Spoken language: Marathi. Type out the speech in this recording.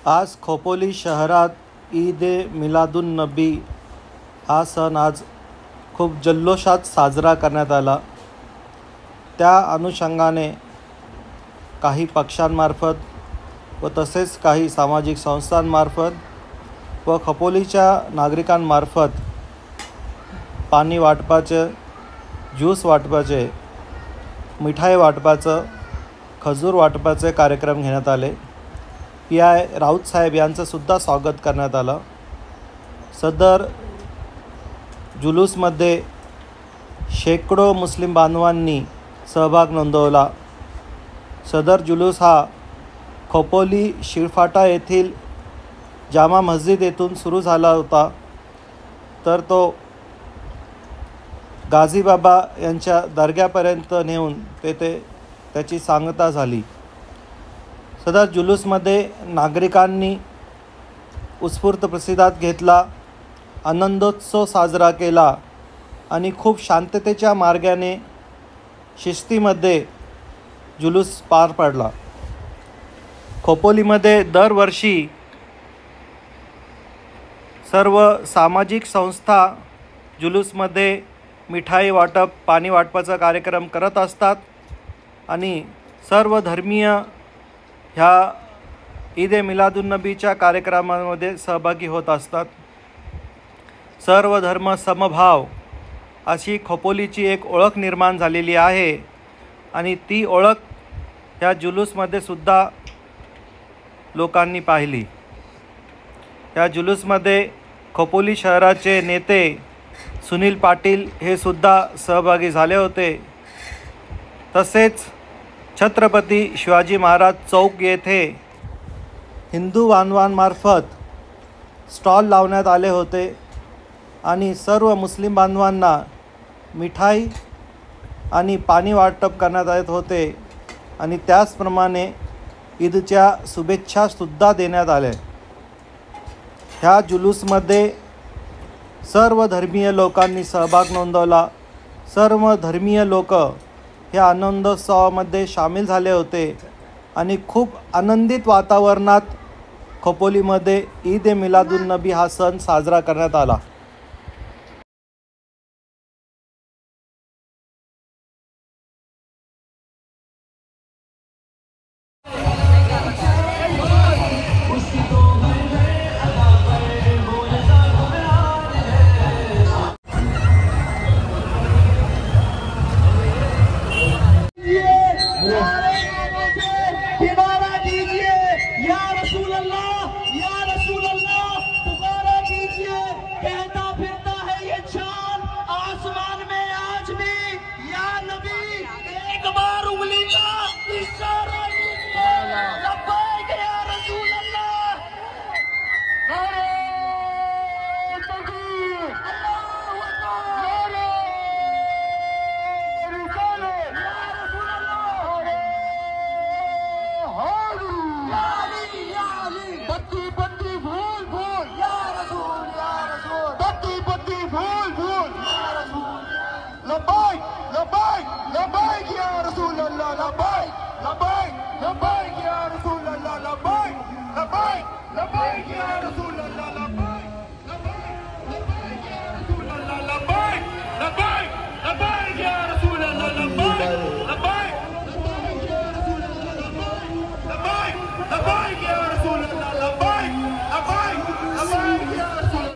आज खोपोली शहरात ईद ए मिलादुन्नबी हा सण आज खूप जल्लोषात साजरा करण्यात आला। त्या अनुषंगाने काही पक्षांमार्फत व तसेच काही सामाजिक संस्थांमार्फत व खोपोलीच्या नागरिकांमार्फत पाणी वाटपाचे, ज्यूस वाटपाचे, मिठाई वाटपाचं, खजूर वाटपाचे कार्यक्रम घेण्यात आले। PI राऊत साहेब यांचं सुद्धा स्वागत करण्यात आलं। सदर जुलूसमध्ये शेकडो मुस्लिम बांधवांनी सहभाग नोंदवला। सदर जुलूस हा खोपोली शिळफाटा येथील जामा मस्जिद येथून सुरू झाला होता, तर तो गाझीबाबा यांच्या दर्ग्यापर्यंत नेऊन तेथे त्याची सांगता झाली। सदर जुलूसमध्ये नागरिकांनी उत्स्फूर्त प्रतिसाद घेतला, आनंदोत्सव साजरा केला आणि खूप शांततेच्या मार्गाने शिस्तीमध्ये जुलूस पार पडला। खोपोलीमध्ये दरवर्षी सर्व सामाजिक संस्था जुलूसमध्ये मिठाई वाटप, पाणी वाटपाचा कार्यक्रम करत असतात आणि सर्व धर्मीय ह्या ईद ए मिलादुन्नबीच्या कार्यक्रमामध्ये सहभागी होत असतात। सर्व धर्म समभाव अशी खोपोलीची एक ओळख निर्माण झालेली आहे आणि ती ओळख ह्या जुलूसमध्ये सुद्धा लोकांनी पाहिली। या जुलूसमध्ये खोपोली शहराचे नेते सुनील पाटील हे सुद्धा सहभागी झाले होते। तसेच छत्रपती शिवाजी महाराज चौक येथे हिंदू बांधवांमार्फत स्टॉल लावण्यात आले होते आणि सर्व मुस्लिम बांधवांना मिठाई आणि पाणी वाटप करण्यात येत होते आणि त्याचप्रमाणे ईदच्या शुभेच्छासुद्धा देण्यात आल्या। ह्या जुलूसमध्ये सर्व धर्मीय लोकांनी सहभाग नोंदवला। सर्व धर्मीय लोक ह्या आनंदोत्सवामध्ये सामील झाले होते आणि खूप आनंदित वातावरणात खोपोलीमध्ये ईद ए मिलादुन्नबी हा सण साजरा करण्यात आला।